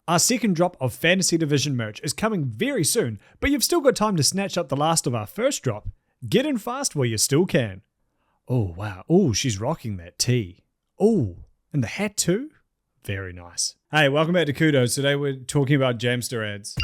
Our second drop of Fantasy Division merch is coming very soon, but you've still got time to snatch up the last of our first drop. Get in fast while you still can. Oh, wow. Oh, she's rocking that tee. Oh, and the hat too? Very nice. Hey, welcome back to Kudos. Today we're talking about Jamster ads.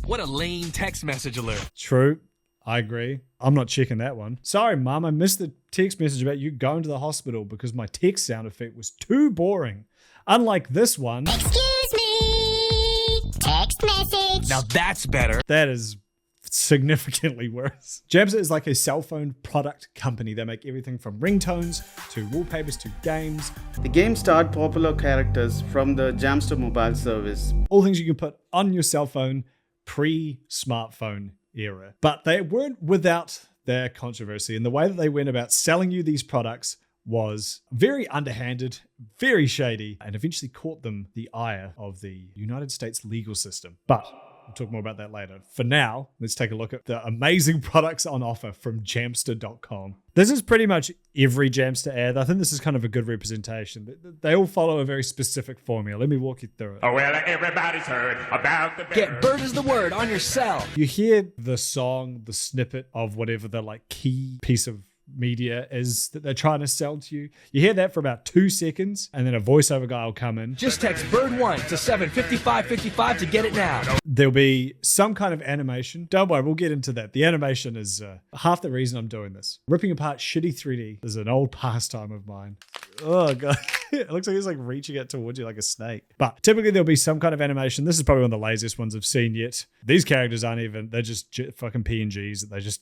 What a lame text message alert. True. I agree. I'm not checking that one. Sorry, Mum, I missed the text message about you going to the hospital because my text sound effect was too boring. Unlike this one. Excuse me. Text message. Now that's better. That is significantly worse. Jamster is like a cell phone product company. They make everything from ringtones to wallpapers to games. The game starred popular characters from the Jamster mobile service. All things you can put on your cell phone pre-smartphone era. But they weren't without their controversy, and the way that they went about selling you these products was very underhanded, very shady, and eventually caught them the ire of the United States legal system. But we'll talk more about that later. For now, let's take a look at the amazing products on offer from Jamster.com. This is pretty much every Jamster ad. I think this is kind of a good representation. They all follow a very specific formula. Let me walk you through it. Oh, well, everybody's heard about the Get bird is the word on your cell. You hear the song, the snippet of whatever the like key piece of media is that they're trying to sell to you. You hear that for about 2 seconds, and then a voiceover guy will come in. Just text bird1 to 75555 to get it now. There'll be some kind of animation. Don't worry, we'll get into that. The animation is half the reason I'm doing this. Ripping apart shitty 3D is an old pastime of mine. Oh, God. It looks like he's like reaching it towards you like a snake. But typically there'll be some kind of animation. This is probably one of the laziest ones I've seen yet. These characters aren't even, they're just fucking PNGs that they just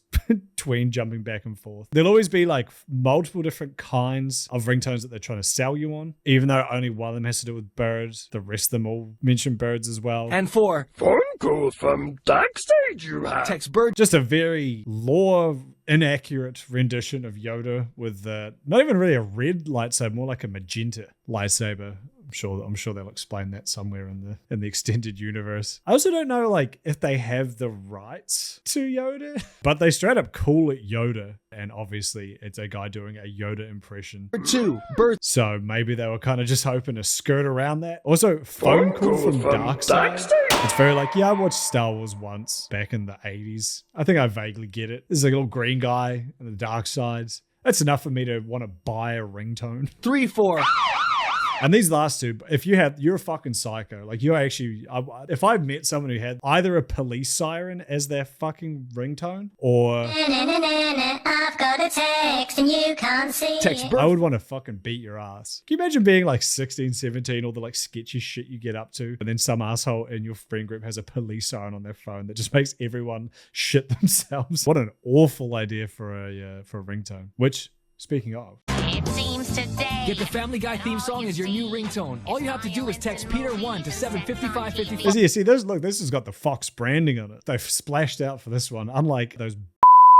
tween jumping back and forth. There'll always be like multiple different kinds of ringtones that they're trying to sell you on. Even though only one of them has to do with birds, the rest of them all mention birds as well. And for phone calls from dark stage you have. text bird. Just a very lore inaccurate rendition of Yoda with not even really a red lightsaber, more like a magenta lightsaber. I'm sure they'll explain that somewhere in the extended universe. I also don't know like if they have the rights to Yoda, but they straight up call it Yoda, and obviously it's a guy doing a Yoda impression. Two bird. So maybe they were kind of just hoping to skirt around that. Also, phone call from Darkside. It's very like, yeah, I watched Star Wars once back in the 80s. I think I vaguely get it. There's like a little green guy on the dark sides. That's enough for me to want to buy a ringtone. 3 4. And these last two, if you're a fucking psycho. Like you're actually, if I met someone who had either a police siren as their fucking ringtone or I've got a text and you can't see Text it. bird. I would want to fucking beat your ass. Can you imagine being like 16, 17, all the like sketchy shit you get up to, and then some asshole in your friend group has a police siren on their phone that just makes everyone shit themselves? What an awful idea for a ringtone. Which, speaking of, It seems today. Get the Family Guy theme song as your new ringtone. All you have to do is text Peter1 to 75555. you see, this has got the Fox branding on it. They've splashed out for this one, unlike those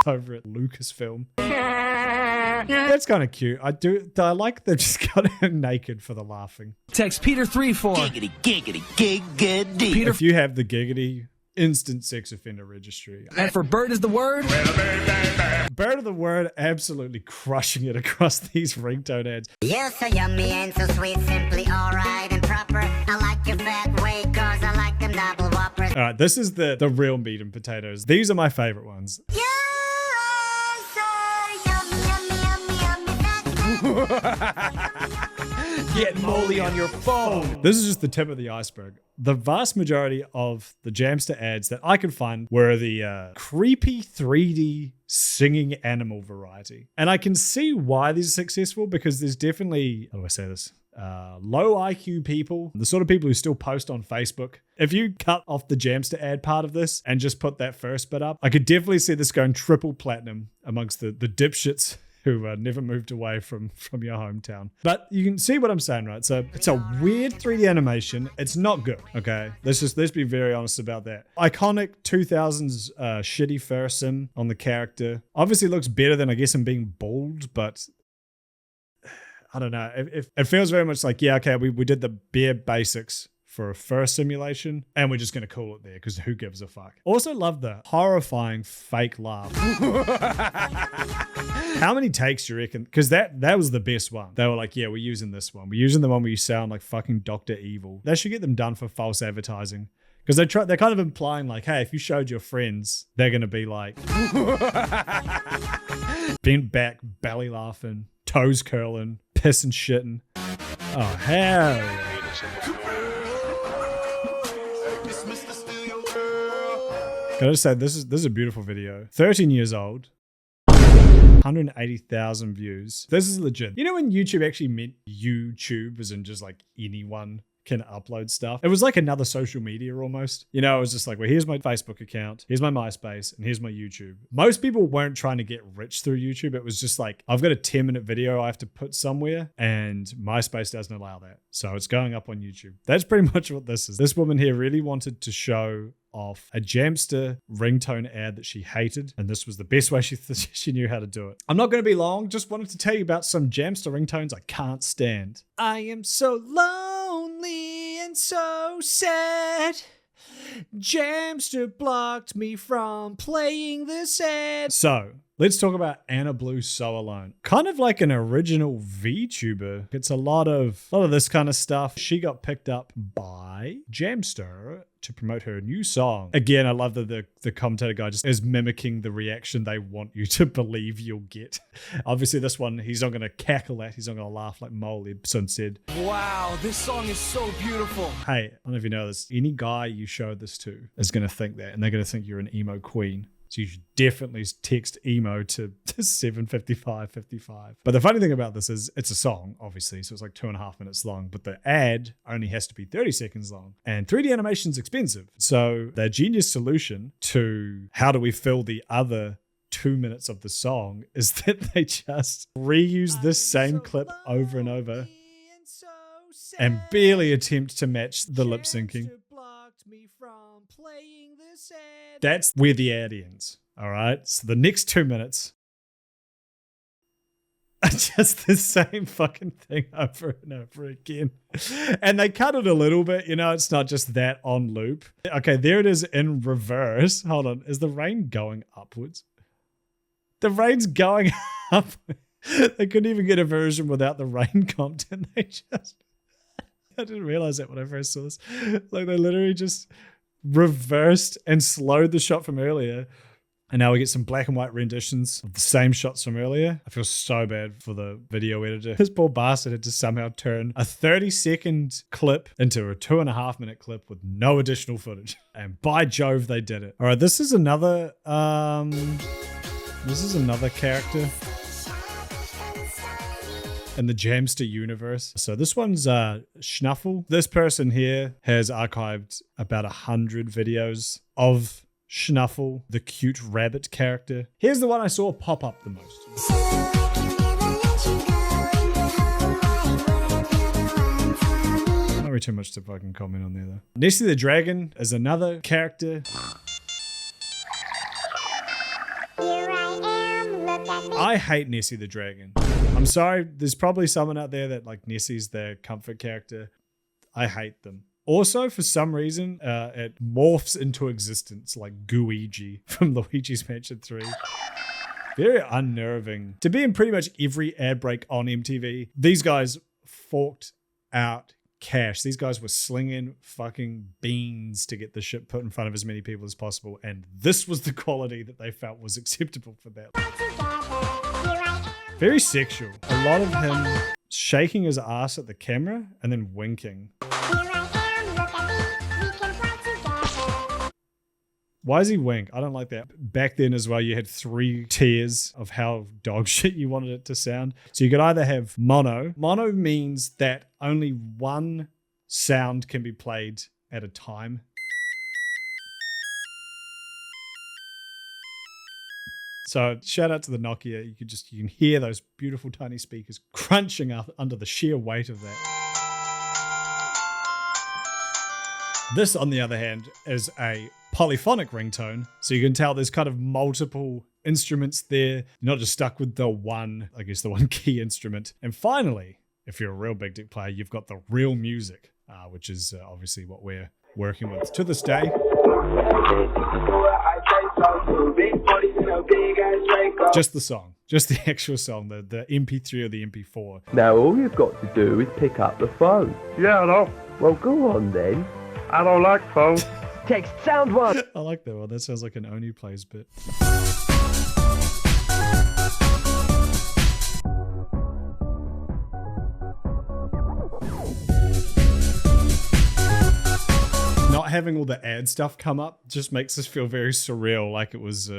over at Lucasfilm. That's kind of cute. I like they've just got him naked for the laughing. Text Peter34. Giggity, giggity, giggity. Peter. If you have the giggity, instant sex offender registry. And for bird is the word. Bird of the word, absolutely crushing it across these ringtone ads. You're so yummy and so sweet, simply alright and proper. I like your fat way, cause I like them double whoppers. All right, this is the real meat and potatoes. These are my favorite ones. You're so yummy, fat. Get Molly on your phone. This is just the tip of the iceberg. The vast majority of the Jamster ads that I could find were the creepy 3D singing animal variety. And I can see why these are successful, because there's definitely, how do I say this? Low IQ people, the sort of people who still post on Facebook. If you cut off the Jamster ad part of this and just put that first bit up, I could definitely see this going triple platinum amongst the dipshits who never moved away from your hometown. But you can see what I'm saying, right? So it's a weird 3D animation. It's not good, okay? Let's be very honest about that. Iconic 2000s shitty fur sim on the character. Obviously looks better than, I guess, him being bald, but I don't know. It feels very much like, yeah, okay, we did the bare basics for a fur simulation, and we're just going to call it there because who gives a fuck. Also love the horrifying fake laugh. How many takes do you reckon? Because that was the best one. They were like, yeah, we're using this one. We're using the one where you sound like fucking Dr. Evil. They should get them done for false advertising. Because they're kind of implying like, hey, if you showed your friends, they're going to be like bent back, belly laughing, toes curling, pissing, shitting. Oh, hell yeah. Gotta say, this is a beautiful video. 13 years old. 180,000 views. This is legit. You know when YouTube actually meant YouTube as in just like anyone can upload stuff? It was like another social media almost. You know, it was just like, well, here's my Facebook account, here's my MySpace, and here's my YouTube. Most people weren't trying to get rich through YouTube. It was just like, I've got a 10-minute video I have to put somewhere, and MySpace doesn't allow that. So it's going up on YouTube. That's pretty much what this is. This woman here really wanted to show off a Jamster ringtone ad that she hated, and this was the best way she knew how to do it. I'm not going to be long, just wanted to tell you about some Jamster ringtones I can't stand. I am so lonely and so sad. Jamster blocked me from playing this ad. So let's talk about Anna Blue So Alone. Kind of like an original VTuber. It's a lot of this kind of stuff. She got picked up by Jamster to promote her new song. Again, I love that the commentator guy just is mimicking the reaction they want you to believe you'll get. Obviously, this one, he's not going to cackle at. He's not going to laugh like Mole Ibsen said. Wow, this song is so beautiful. Hey, I don't know if you know this. Any guy you show this to is going to think that, and they're going to think you're an emo queen. So you should definitely text emo to 75555. But the funny thing about this is it's a song, obviously, so it's like 2.5 minutes long, but the ad only has to be 30 seconds long. And 3D animation's expensive. So their genius solution to how do we fill the other 2 minutes of the song is that they just reuse this same clip over and over and barely attempt to match the lip syncing. That's where the ad ends. All right. So the next 2 minutes are just the same fucking thing over and over again. And they cut it a little bit. You know, it's not just that on loop. Okay, there it is in reverse. Hold on. Is the rain going upwards? The rain's going up. They couldn't even get a version without the rain content. I didn't realize that when I first saw this. Like they literally just reversed and slowed the shot from earlier. And now we get some black and white renditions of the same shots from earlier. I feel so bad for the video editor. This poor bastard had to somehow turn a 30-second clip into a 2.5-minute clip with no additional footage. And by Jove, they did it. All right, this is another character in the Jamster universe. So this one's Schnuffle. This person here has archived about 100 videos of Schnuffle, the cute rabbit character. Here's the one I saw pop up the most. Not really too much to fucking comment on there though. Nessie the Dragon is another character. I hate Nessie the Dragon. I'm sorry, there's probably someone out there that like Nessie's their comfort character. I hate them. Also, for some reason, it morphs into existence like Gooigi from Luigi's Mansion 3. Very unnerving. To be in pretty much every ad break on MTV, these guys forked out cash. These guys were slinging fucking beans to get the shit put in front of as many people as possible. And this was the quality that they felt was acceptable for that. Very sexual. A lot of him shaking his ass at the camera and then winking. Why does he wink? I don't like that. Back then as well, you had 3 tiers of how dog shit you wanted it to sound. So you could either have mono. Mono means that only one sound can be played at a time. So shout out to the Nokia. You can hear those beautiful tiny speakers crunching up under the sheer weight of that. This, on the other hand, is a polyphonic ringtone. So you can tell there's kind of multiple instruments there. You're not just stuck with the one key instrument. And finally, if you're a real big dick player, you've got the real music. which is obviously what we're working with to this day. Just the song, just the actual song, the MP3 or the MP4. Now all you've got to do is pick up the phone. Yeah, I know. Well, go on then. I don't like phones. Text sound one. I like that one. That sounds like an Only Plays bit. Not having all the ad stuff come up just makes us feel very surreal, like it was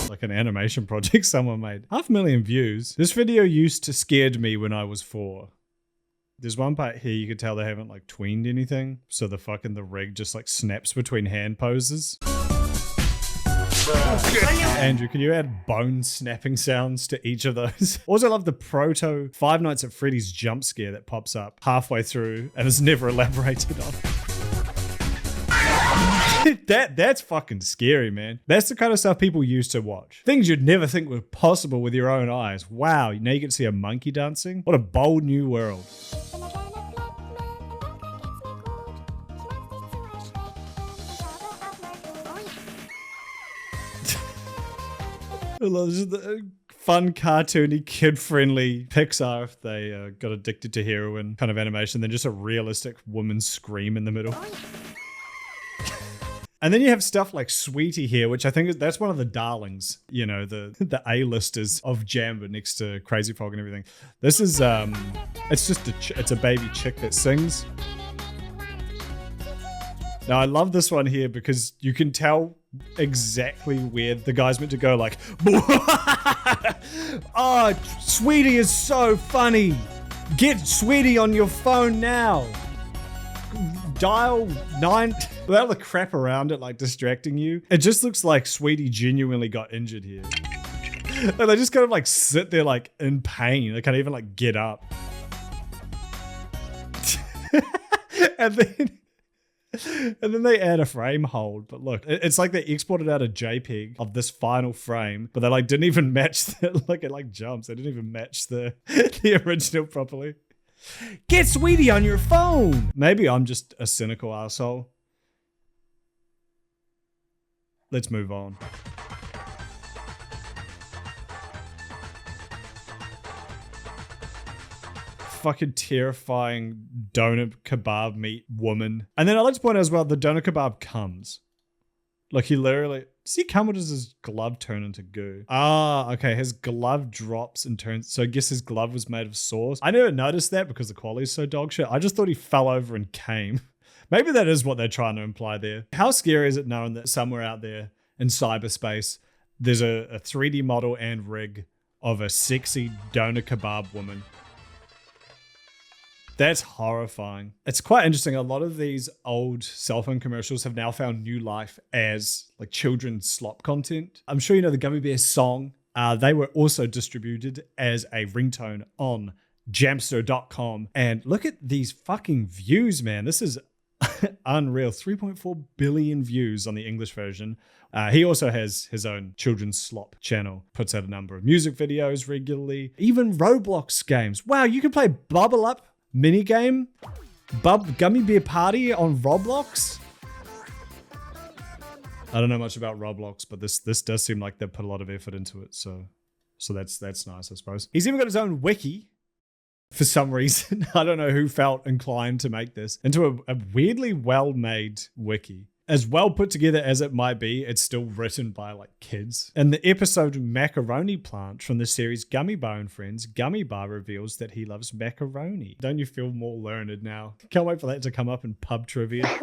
like an animation project someone made. 500,000 views. This video used to scared me when I was 4. There's one part here you could tell they haven't like tweened anything, so the rig just like snaps between hand poses. Andrew, can you add bone snapping sounds to each of those? Also, I love the proto Five Nights at Freddy's jump scare that pops up halfway through and is never elaborated on. That's fucking scary, man. That's the kind of stuff people used to watch. Things you'd never think were possible with your own eyes. Wow, now you get to see a monkey dancing? What a bold new world. This is the fun, cartoony, kid-friendly Pixar if they got addicted to heroin kind of animation, then just a realistic woman's scream in the middle. And then you have stuff like Sweetie here, which I think that's one of the darlings, you know, the A-listers of Jamster next to Crazy Frog and everything. This is, it's just it's a baby chick that sings. Now I love this one here because you can tell exactly where the guy's meant to go, like, oh, Sweetie is so funny. Get Sweetie on your phone now. Dial 9 without the crap around it like distracting you. It just looks like Sweetie genuinely got injured here. Like, they just kind of like sit there like in pain. They can't even like get up. and then they add a frame hold. But look, it's like they exported out a JPEG of this final frame, but they like didn't even match the, like it like jumps. They didn't even match the original properly. Get Sweetie on your phone. Maybe I'm just a cynical asshole. Let's move on. Fucking terrifying doner kebab meat woman. And then I like to point out as well, the doner kebab comes. Like he literally, does he come or does his glove turn into goo? Ah, okay, his glove drops and turns, so I guess his glove was made of sauce. I never noticed that because the quality is so dog shit. I just thought he fell over and came. Maybe that is what they're trying to imply there. How scary is it knowing that somewhere out there in cyberspace, there's a 3D model and rig of a sexy doner kebab woman? That's horrifying. It's quite interesting. A lot of these old cell phone commercials have now found new life as like children's slop content. I'm sure you know the Gummibär song. They were also distributed as a ringtone on Jamster.com. And look at these fucking views, man. This is unreal. 3.4 billion views on the English version. He also has his own children's slop channel. Puts out a number of music videos regularly. Even Roblox games. Wow, you can play Bubble Up minigame, Gummibär Party on Roblox. I don't know much about Roblox, but this does seem like they put a lot of effort into it. So that's nice, I suppose. He's even got his own wiki for some reason. I don't know who felt inclined to make this into a weirdly well-made wiki. As well put together as it might be, it's still written by like kids. In the episode Macaroni Plant from the series Gummibär and Friends, Gummibär reveals that he loves macaroni. Don't you feel more learned now? Can't wait for that to come up in pub trivia. What's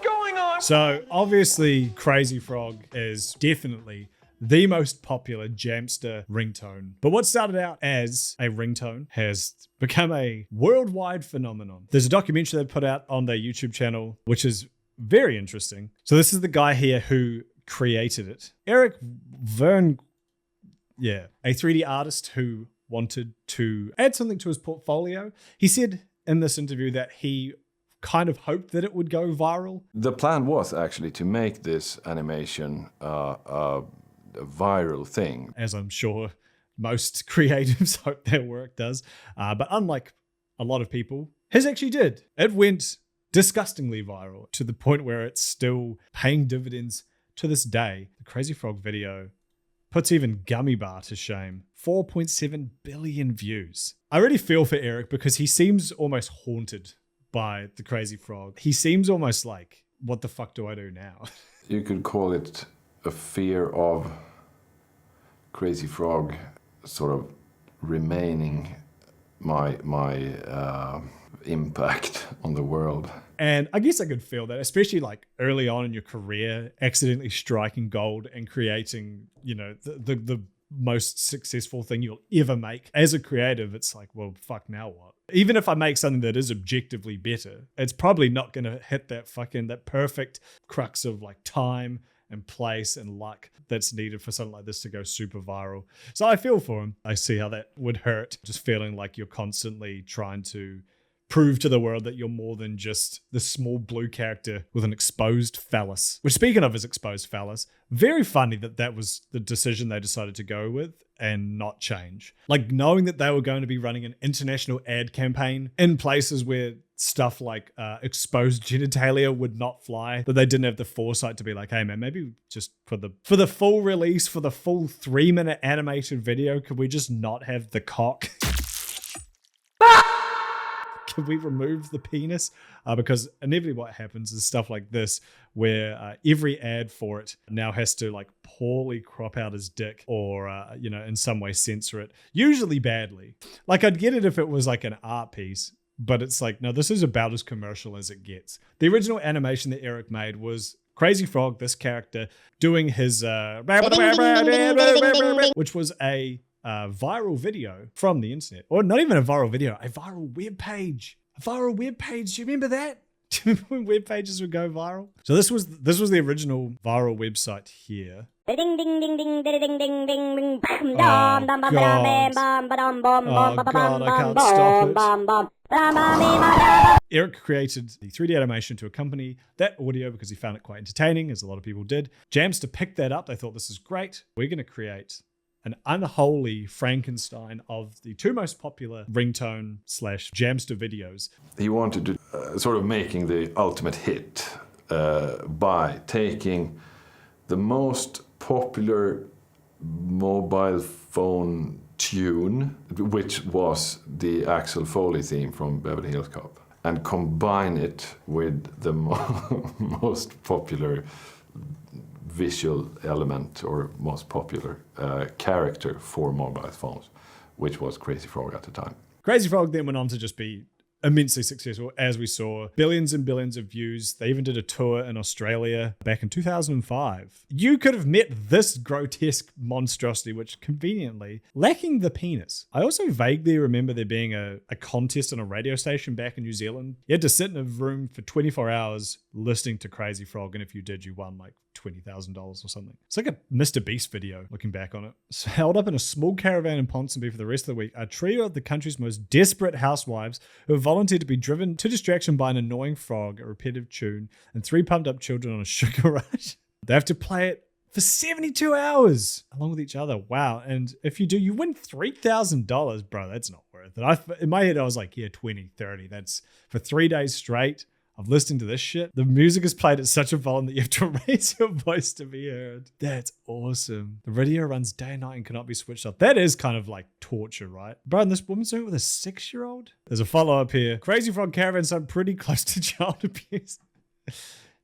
going on? So obviously Crazy Frog is definitely the most popular Jamster ringtone. But what started out as a ringtone has become a worldwide phenomenon. There's a documentary they put out on their YouTube channel, which is very interesting. So this is the guy here who created it. Eric Vern, a 3D artist who wanted to add something to his portfolio. He said in this interview that he kind of hoped that it would go viral. The plan was actually to make this animation a viral thing. As I'm sure most creatives hope their work does. But unlike a lot of people, his actually did. It went disgustingly viral to the point where it's still paying dividends to this day. The Crazy Frog video puts even Gummibär to shame. 4.7 billion views. I really feel for Eric because he seems almost haunted by the Crazy Frog. He seems almost like, what the fuck do I do now? You could call it a fear of Crazy Frog sort of remaining my impact on the world. And I guess I could feel that, especially like early on in your career, accidentally striking gold and creating, you know, the most successful thing you'll ever make. As a creative, it's like, well, fuck, now what? Even if I make something that is objectively better, it's probably not going to hit that perfect crux of like time and place and luck that's needed for something like this to go super viral. So I feel for him. I see how that would hurt, just feeling like you're constantly trying to prove to the world that you're more than just the small blue character with an exposed phallus. Which, speaking of his exposed phallus, very funny that was the decision they decided to go with and not change. Like, knowing that they were going to be running an international ad campaign in places where stuff like exposed genitalia would not fly, that they didn't have the foresight to be like, hey man, maybe just for the full release, for the full 3-minute animated video, could we just not have the cock? Can we remove the penis? Because inevitably what happens is stuff like this, where every ad for it now has to like poorly crop out his dick or, in some way censor it, usually badly. Like, I'd get it if it was like an art piece, but it's like, no, this is about as commercial as it gets. The original animation that Eric made was Crazy Frog, this character, doing his, which was a viral video from the internet, or not even a viral video, a viral web page. Do you remember that? Do you remember when web pages would go viral? So this was the original viral website here. Oh God, I can't stop it. Eric created the 3D animation to accompany that audio because he found it quite entertaining, as a lot of people did. Jamster picked that up. They thought, this is great. We're going to create an unholy Frankenstein of the two most popular ringtone / Jamster videos. He wanted to sort of making the ultimate hit by taking the most popular mobile phone tune, which was the Axel Foley theme from Beverly Hills Cop, and combine it with the most popular visual element or most popular character for mobile phones, which was Crazy Frog at the time. Crazy Frog then went on to just be immensely successful, as we saw. Billions and billions of views. They even did a tour in Australia back in 2005. You could have met this grotesque monstrosity, which conveniently, lacking the penis. I also vaguely remember there being a contest on a radio station back in New Zealand. You had to sit in a room for 24 hours listening to Crazy Frog, and if you did, you won like $20,000 or something. It's like a Mr. Beast video, looking back on it. So held up in a small caravan in Ponsonby for the rest of the week, a trio of the country's most desperate housewives who have volunteered to be driven to distraction by an annoying frog, a repetitive tune, and 3 pumped up children on a sugar rush. They have to play it for 72 hours along with each other. Wow. And if you do, you win $3,000. Bro, that's not worth it. In my head, I was like, yeah, 20, 30. That's for 3 days straight of listening to this shit. The music is played at such a volume that you have to raise your voice to be heard. That's awesome. The radio runs day and night and cannot be switched off. That is kind of like torture, right? Bro, and this woman's doing it with a 6-year-old? There's a follow-up here. Crazy Frog Caravan sound pretty close to child abuse.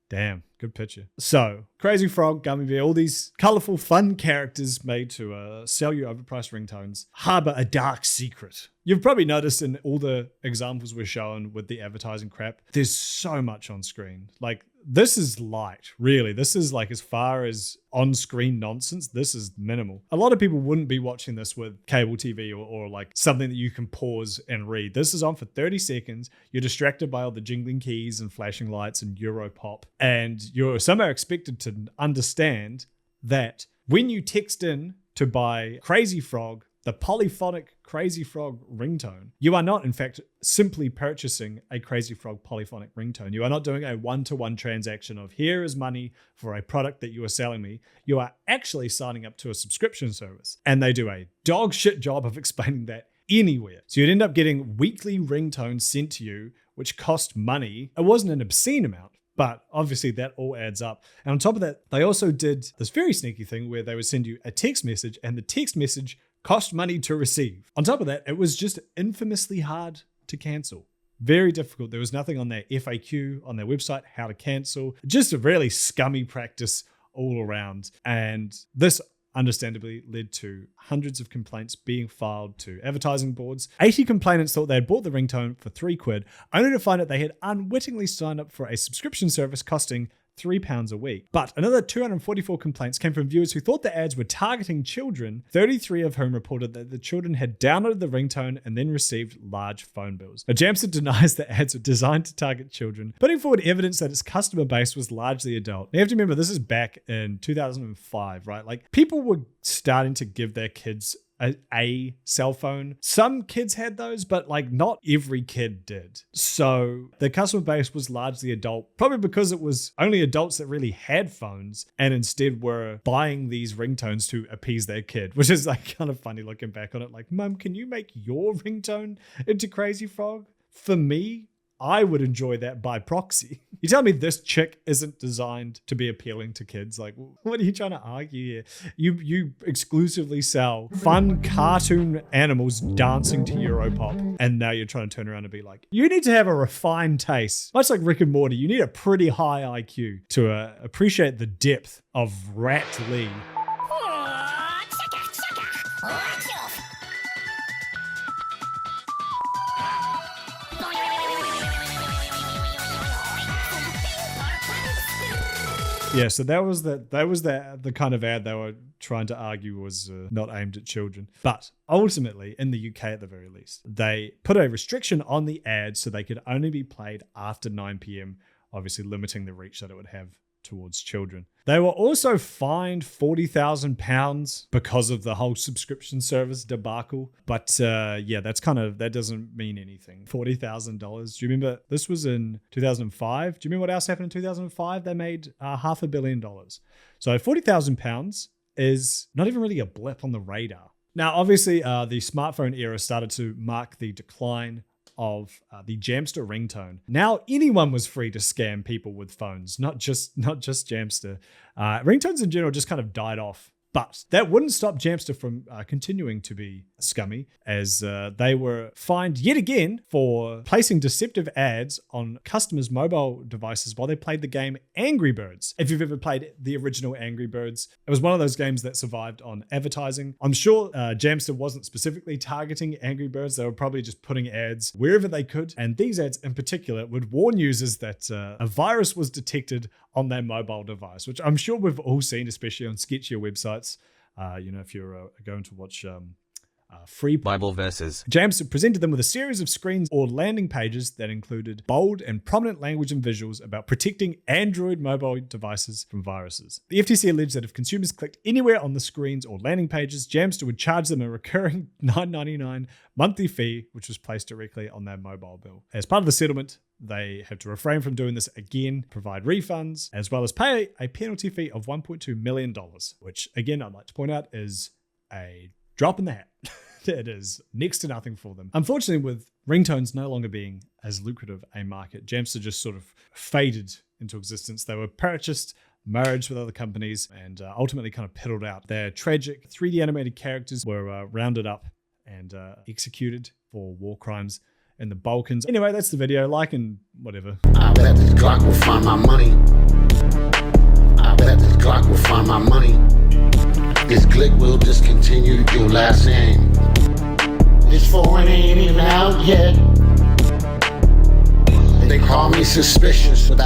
Damn, good picture. So, Crazy Frog, Gummibär, all these colorful, fun characters made to sell you overpriced ringtones harbor a dark secret. You've probably noticed in all the examples we're showing with the advertising crap, there's so much on screen. Like, this is light, really. This is like, as far as on-screen nonsense, this is minimal. A lot of people wouldn't be watching this with cable TV or like something that you can pause and read. This is on for 30 seconds. You're distracted by all the jingling keys and flashing lights and Europop. And you're somehow expected to understand that when you text in to buy Crazy Frog, the polyphonic Crazy Frog ringtone, you are not, in fact, simply purchasing a Crazy Frog polyphonic ringtone. You are not doing a one-to-one transaction of here is money for a product that you are selling me. You are actually signing up to a subscription service. And they do a dog shit job of explaining that anywhere. So you'd end up getting weekly ringtones sent to you, which cost money. It wasn't an obscene amount, but obviously that all adds up. And on top of that, they also did this very sneaky thing where they would send you a text message, and the text message cost money to receive. On top of that, it was just infamously hard to cancel. Very difficult. There was nothing on their FAQ, on their website, how to cancel. Just a really scummy practice all around. And this understandably led to hundreds of complaints being filed to advertising boards. 80 complainants thought they had bought the ringtone for £3, only to find that they had unwittingly signed up for a subscription service costing £3 a week. But another 244 complaints came from viewers who thought the ads were targeting children, 33 of whom reported that the children had downloaded the ringtone and then received large phone bills. Now, Jamster denies that ads were designed to target children, putting forward evidence that its customer base was largely adult. Now, you have to remember, this is back in 2005, right? Like, people were starting to give their kids a cell phone. Some kids had those, but like not every kid did. So the customer base was largely adult, probably because it was only adults that really had phones and instead were buying these ringtones to appease their kid, which is like kind of funny looking back on it. Like, Mum, can you make your ringtone into Crazy Frog? For me, I would enjoy that by proxy. You tell me this chick isn't designed to be appealing to kids? Like, what are you trying to argue here? You exclusively sell fun cartoon animals dancing to Europop, and now you're trying to turn around and be like, you need to have a refined taste. Much like Rick and Morty, you need a pretty high IQ to appreciate the depth of Rat Lee. Yeah, so that was the kind of ad they were trying to argue was not aimed at children. But ultimately, in the UK at the very least, they put a restriction on the ad so they could only be played after 9 p.m, obviously limiting the reach that it would have towards children. They were also fined £40,000 because of the whole subscription service debacle. But yeah, that doesn't mean anything. $40,000. Do you remember this was in 2005? Do you remember what else happened in 2005? They made $500 million. So £40,000 is not even really a blip on the radar. Now, obviously, the smartphone era started to mark the decline of the Jamster ringtone. Now anyone was free to scam people with phones, not just Jamster. Ringtones in general just kind of died off. But that wouldn't stop Jamster from continuing to be scummy, as they were fined yet again for placing deceptive ads on customers' mobile devices while they played the game Angry Birds. If you've ever played the original Angry Birds, it was one of those games that survived on advertising. I'm sure Jamster wasn't specifically targeting Angry Birds. They were probably just putting ads wherever they could. And these ads in particular would warn users that a virus was detected on their mobile device, which I'm sure we've all seen, especially on sketchier websites. If you're going to watch free Bible verses, Jamster presented them with a series of screens or landing pages that included bold and prominent language and visuals about protecting Android mobile devices from viruses. The FTC alleged that if consumers clicked anywhere on the screens or landing pages, Jamster would charge them a recurring $9.99 monthly fee, which was placed directly on their mobile bill. As part of the settlement, they have to refrain from doing this again, provide refunds, as well as pay a penalty fee of $1.2 million, which, again, I'd like to point out is a drop in the hat. It is next to nothing for them. Unfortunately, with ringtones no longer being as lucrative a market, Jamster just sort of faded into existence. They were purchased, merged with other companies, and ultimately kind of piddled out. Their tragic 3D animated characters were rounded up and executed for war crimes in the Balkans. Anyway, that's the video. Like and whatever. I bet this Glock will find my money. I bet this Glock will find my money. This Glick will discontinue your last name. This foreign ain't even out yet. They call me suspicious, but